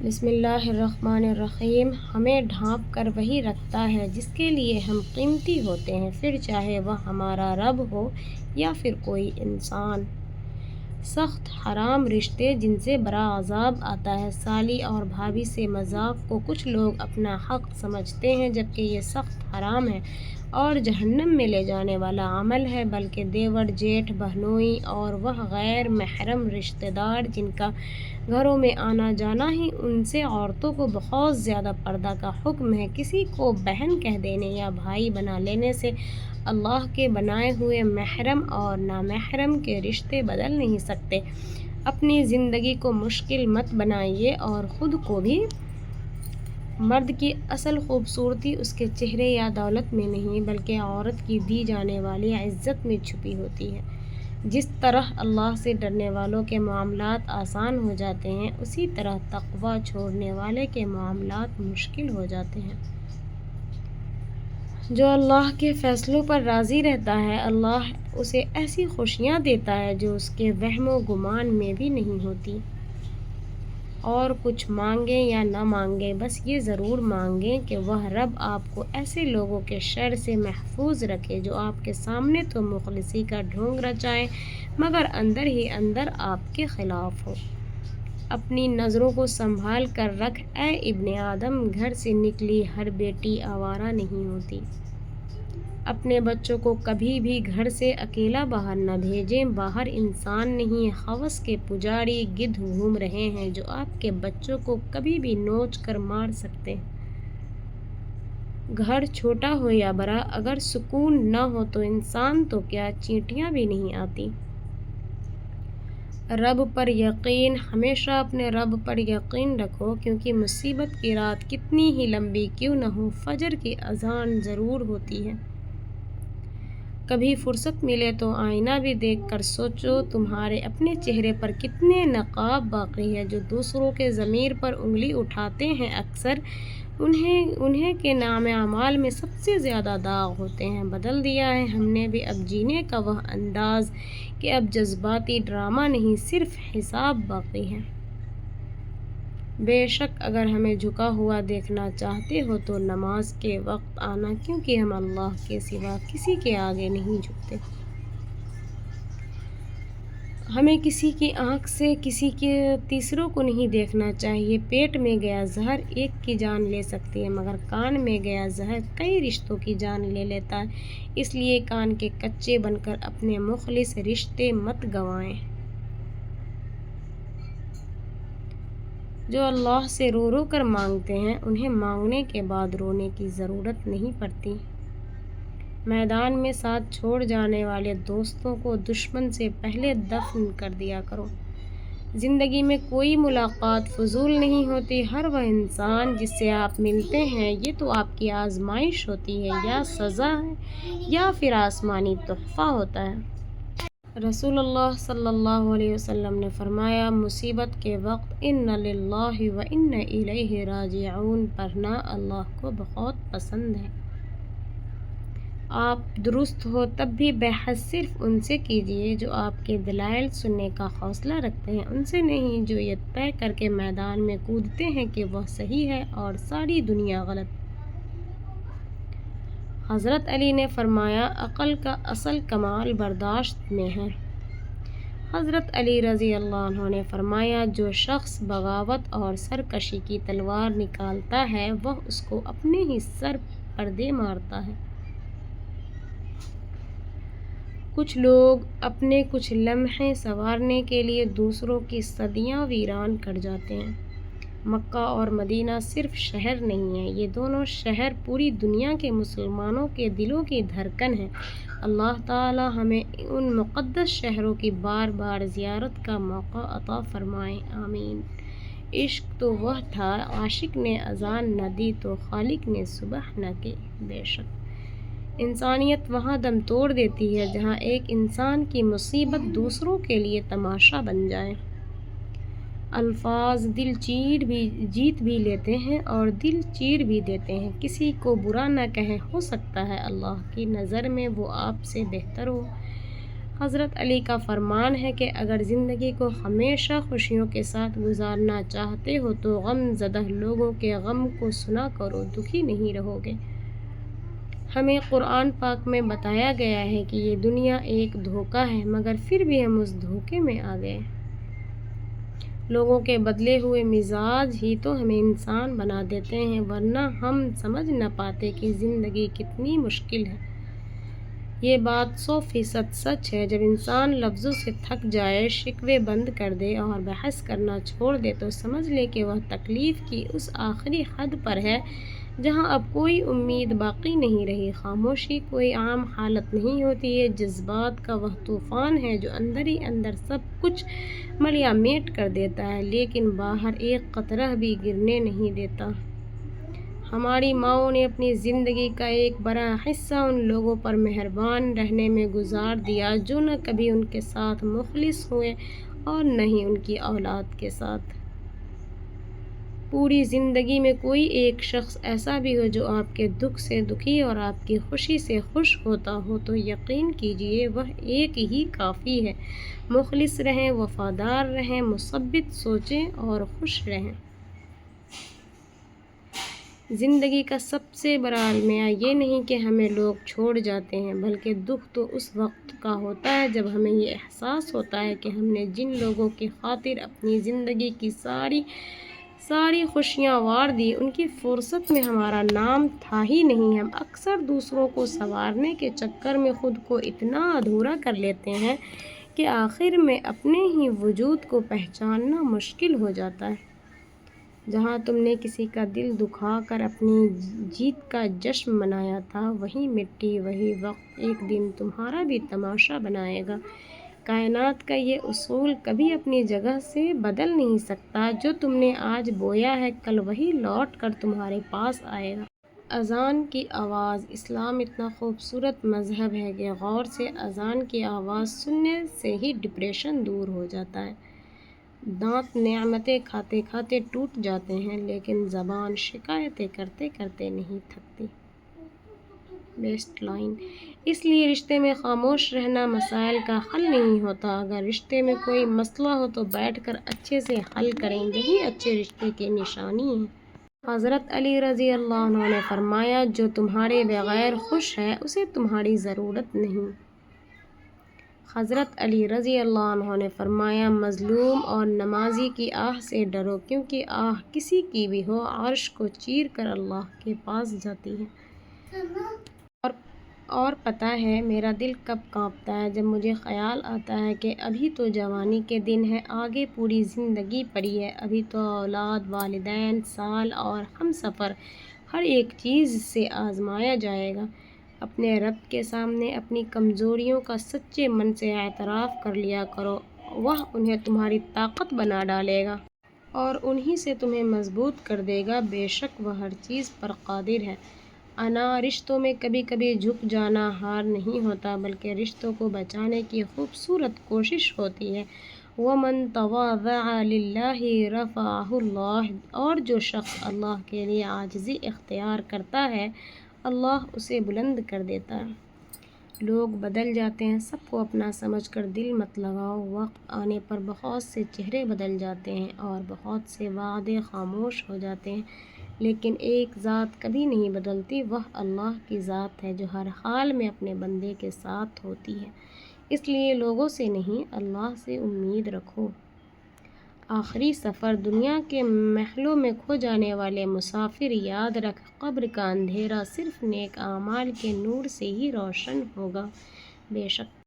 بسم اللہ الرحمن الرحیم۔ ہمیں ڈھانپ کر وہی رکھتا ہے جس کے لیے ہم قیمتی ہوتے ہیں، پھر چاہے وہ ہمارا رب ہو یا پھر کوئی انسان۔ سخت حرام رشتے جن سے بڑا عذاب آتا ہے۔ سالی اور بھابھی سے مذاق کو کچھ لوگ اپنا حق سمجھتے ہیں، جبکہ یہ سخت حرام ہے اور جہنم میں لے جانے والا عمل ہے۔ بلکہ دیور، جیٹھ، بہنوئی اور وہ غیر محرم رشتہ دار جن کا گھروں میں آنا جانا ہی ان سے عورتوں کو بہت زیادہ پردہ کا حکم ہے۔ کسی کو بہن کہہ دینے یا بھائی بنا لینے سے اللہ کے بنائے ہوئے محرم اور نامحرم کے رشتے بدل نہیں سکتے۔ اپنی زندگی کو مشکل مت بنائیے اور خود کو بھی۔ مرد کی اصل خوبصورتی اس کے چہرے یا دولت میں نہیں، بلکہ عورت کی دی جانے والی عزت میں چھپی ہوتی ہے۔ جس طرح اللہ سے ڈرنے والوں کے معاملات آسان ہو جاتے ہیں، اسی طرح تقویٰ چھوڑنے والے کے معاملات مشکل ہو جاتے ہیں۔ جو اللہ کے فیصلوں پر راضی رہتا ہے، اللہ اسے ایسی خوشیاں دیتا ہے جو اس کے وہم و گمان میں بھی نہیں ہوتی۔ اور کچھ مانگیں یا نہ مانگیں، بس یہ ضرور مانگیں کہ وہ رب آپ کو ایسے لوگوں کے شر سے محفوظ رکھے جو آپ کے سامنے تو مخلصی کا ڈھونگ رچائیں مگر اندر ہی اندر آپ کے خلاف ہوں۔ اپنی نظروں کو سنبھال کر رکھ اے ابن آدم، گھر سے نکلی ہر بیٹی آوارہ نہیں ہوتی۔ اپنے بچوں کو کبھی بھی گھر سے اکیلا باہر نہ بھیجیں۔ باہر انسان نہیں، ہوس کے پجاری گدھ گھوم رہے ہیں جو آپ کے بچوں کو کبھی بھی نوچ کر مار سکتے ہیں۔ گھر چھوٹا ہو یا بڑا، اگر سکون نہ ہو تو انسان تو کیا چیونٹیاں بھی نہیں آتی۔ رب پر یقین، ہمیشہ اپنے رب پر یقین رکھو، کیونکہ مصیبت کی رات کتنی ہی لمبی کیوں نہ ہو، فجر کی اذان ضرور ہوتی ہے۔ کبھی فرصت ملے تو آئینہ بھی دیکھ کر سوچو، تمہارے اپنے چہرے پر کتنے نقاب باقی ہیں۔ جو دوسروں کے ضمیر پر انگلی اٹھاتے ہیں، اکثر انہیں کے نام اعمال میں سب سے زیادہ داغ ہوتے ہیں۔ بدل دیا ہے ہم نے بھی اب جینے کا وہ انداز کہ اب جذباتی ڈرامہ نہیں، صرف حساب باقی ہے۔ بے شک اگر ہمیں جھکا ہوا دیکھنا چاہتے ہو تو نماز کے وقت آنا، کیونکہ ہم اللہ کے سوا کسی کے آگے نہیں جھکتے۔ ہمیں کسی کی آنکھ سے کسی کے تیسروں کو نہیں دیکھنا چاہیے۔ پیٹ میں گیا زہر ایک کی جان لے سکتی ہے، مگر کان میں گیا زہر کئی رشتوں کی جان لے لیتا ہے۔ اس لیے کان کے کچے بن کر اپنے مخلص رشتے مت گنوائیں۔ جو اللہ سے رو رو کر مانگتے ہیں، انہیں مانگنے کے بعد رونے کی ضرورت نہیں پڑتی۔ میدان میں ساتھ چھوڑ جانے والے دوستوں کو دشمن سے پہلے دفن کر دیا کرو۔ زندگی میں کوئی ملاقات فضول نہیں ہوتی۔ ہر وہ انسان جس سے آپ ملتے ہیں، یہ تو آپ کی آزمائش ہوتی ہے، یا سزا ہے یا پھر آسمانی تحفہ ہوتا ہے۔ رسول اللہ صلی اللہ علیہ وسلم نے فرمایا، مصیبت کے وقت اِنَّ لِلَّهِ وَإِنَّ إِلَيْهِ راجعون پڑھنا اللہ کو بہت پسند ہے۔ آپ درست ہو تب بھی بحث صرف ان سے کیجیے جو آپ کے دلائل سننے کا حوصلہ رکھتے ہیں، ان سے نہیں جو یہ طے کر کے میدان میں کودتے ہیں کہ وہ صحیح ہے اور ساری دنیا غلط۔ حضرت علی نے فرمایا، عقل کا اصل کمال برداشت میں ہے۔ حضرت علی رضی اللہ عنہ نے فرمایا، جو شخص بغاوت اور سرکشی کی تلوار نکالتا ہے، وہ اس کو اپنے ہی سر پر دے مارتا ہے۔ کچھ لوگ اپنے کچھ لمحے سنوارنے کے لیے دوسروں کی صدیاں ویران کر جاتے ہیں۔ مکہ اور مدینہ صرف شہر نہیں ہیں، یہ دونوں شہر پوری دنیا کے مسلمانوں کے دلوں کی دھڑکن ہیں۔ اللہ تعالی ہمیں ان مقدس شہروں کی بار بار زیارت کا موقع عطا فرمائے، آمین۔ عشق تو وہ تھا، عاشق نے اذان نہ دی تو خالق نے صبح نہ کی۔ بے شک انسانیت وہاں دم توڑ دیتی ہے جہاں ایک انسان کی مصیبت دوسروں کے لیے تماشا بن جائے۔ الفاظ دل جیت بھی لیتے ہیں اور دل چیر بھی دیتے ہیں۔ کسی کو برا نہ کہیں، ہو سکتا ہے اللہ کی نظر میں وہ آپ سے بہتر ہو۔ حضرت علی کا فرمان ہے کہ اگر زندگی کو ہمیشہ خوشیوں کے ساتھ گزارنا چاہتے ہو تو غم زدہ لوگوں کے غم کو سنا کرو، دکھی نہیں رہو گے۔ ہمیں قرآن پاک میں بتایا گیا ہے کہ یہ دنیا ایک دھوکہ ہے، مگر پھر بھی ہم اس دھوکے میں آ گئے۔ لوگوں کے بدلے ہوئے مزاج ہی تو ہمیں انسان بنا دیتے ہیں، ورنہ ہم سمجھ نہ پاتے کہ زندگی کتنی مشکل ہے۔ یہ بات 100% سچ ہے۔ جب انسان لفظوں سے تھک جائے، شکوے بند کر دے اور بحث کرنا چھوڑ دے تو سمجھ لے کہ وہ تکلیف کی اس آخری حد پر ہے جہاں اب کوئی امید باقی نہیں رہی۔ خاموشی کوئی عام حالت نہیں ہوتی، یہ جذبات کا وہ طوفان ہے جو اندر ہی اندر سب کچھ ملیا میٹ کر دیتا ہے، لیکن باہر ایک قطرہ بھی گرنے نہیں دیتا۔ ہماری ماؤں نے اپنی زندگی کا ایک بڑا حصہ ان لوگوں پر مہربان رہنے میں گزار دیا جو نہ کبھی ان کے ساتھ مخلص ہوئے اور نہ ہی ان کی اولاد کے ساتھ۔ پوری زندگی میں کوئی ایک شخص ایسا بھی ہو جو آپ کے دکھ سے دکھی اور آپ کی خوشی سے خوش ہوتا ہو تو یقین کیجیے وہ ایک ہی کافی ہے۔ مخلص رہیں، وفادار رہیں، مثبت سوچیں اور خوش رہیں۔ زندگی کا سب سے بڑا المیہ یہ نہیں کہ ہمیں لوگ چھوڑ جاتے ہیں، بلکہ دکھ تو اس وقت کا ہوتا ہے جب ہمیں یہ احساس ہوتا ہے کہ ہم نے جن لوگوں کی خاطر اپنی زندگی کی ساری خوشیاں وار دی ان کی فہرست میں ہمارا نام تھا ہی نہیں۔ ہم اکثر دوسروں کو سنوارنے کے چکر میں خود کو اتنا ادھورا کر لیتے ہیں کہ آخر میں اپنے ہی وجود کو پہچاننا مشکل ہو جاتا ہے۔ جہاں تم نے کسی کا دل دکھا کر اپنی جیت کا جشن منایا تھا، وہی مٹی، وہی وقت ایک دن تمہارا بھی تماشا بنائے گا۔ کائنات کا یہ اصول کبھی اپنی جگہ سے بدل نہیں سکتا۔ جو تم نے آج بویا ہے کل وہی لوٹ کر تمہارے پاس آئے گا۔ اذان کی آواز۔ اسلام اتنا خوبصورت مذہب ہے کہ غور سے اذان کی آواز سننے سے ہی ڈپریشن دور ہو جاتا ہے۔ دانت نعمتیں کھاتے کھاتے ٹوٹ جاتے ہیں، لیکن زبان شکایتیں کرتے کرتے نہیں تھکتی۔ Best line. اس لیے رشتے میں خاموش رہنا مسائل کا حل نہیں ہوتا۔ اگر رشتے میں کوئی مسئلہ ہو تو بیٹھ کر اچھے سے حل کریں، یہی اچھے رشتے کی نشانی ہے۔ حضرت علی رضی اللہ عنہ نے فرمایا، جو تمہارے بغیر خوش ہے اسے تمہاری ضرورت نہیں۔ حضرت علی رضی اللہ عنہ نے فرمایا، مظلوم اور نمازی کی آہ سے ڈرو، کیونکہ آہ کسی کی بھی ہو عرش کو چیر کر اللہ کے پاس جاتی ہے۔ اور پتہ ہے میرا دل کب کانپتا ہے؟ جب مجھے خیال آتا ہے کہ ابھی تو جوانی کے دن ہیں، آگے پوری زندگی پڑی ہے، ابھی تو اولاد، والدین، سال اور ہم سفر، ہر ایک چیز سے آزمایا جائے گا۔ اپنے رب کے سامنے اپنی کمزوریوں کا سچے من سے اعتراف کر لیا کرو، وہ انہیں تمہاری طاقت بنا ڈالے گا اور انہی سے تمہیں مضبوط کر دے گا۔ بے شک وہ ہر چیز پر قادر ہے۔ رشتوں میں کبھی کبھی جھک جانا ہار نہیں ہوتا، بلکہ رشتوں کو بچانے کی خوبصورت کوشش ہوتی ہے۔ وَمَن تَوَاضَعَ لِلَّهِ رَفَعَهُ اللَّهُ۔ اور جو شخص اللہ کے لیے عاجزی اختیار کرتا ہے، اللہ اسے بلند کر دیتا ہے۔ لوگ بدل جاتے ہیں، سب کو اپنا سمجھ کر دل مت لگاؤ۔ وقت آنے پر بہت سے چہرے بدل جاتے ہیں اور بہت سے وعدے خاموش ہو جاتے ہیں، لیکن ایک ذات کبھی نہیں بدلتی، وہ اللہ کی ذات ہے جو ہر حال میں اپنے بندے کے ساتھ ہوتی ہے۔ اس لیے لوگوں سے نہیں، اللہ سے امید رکھو۔ آخری سفر۔ دنیا کے محلوں میں کھو جانے والے مسافر، یاد رکھ، قبر کا اندھیرا صرف نیک اعمال کے نور سے ہی روشن ہوگا۔ بے شک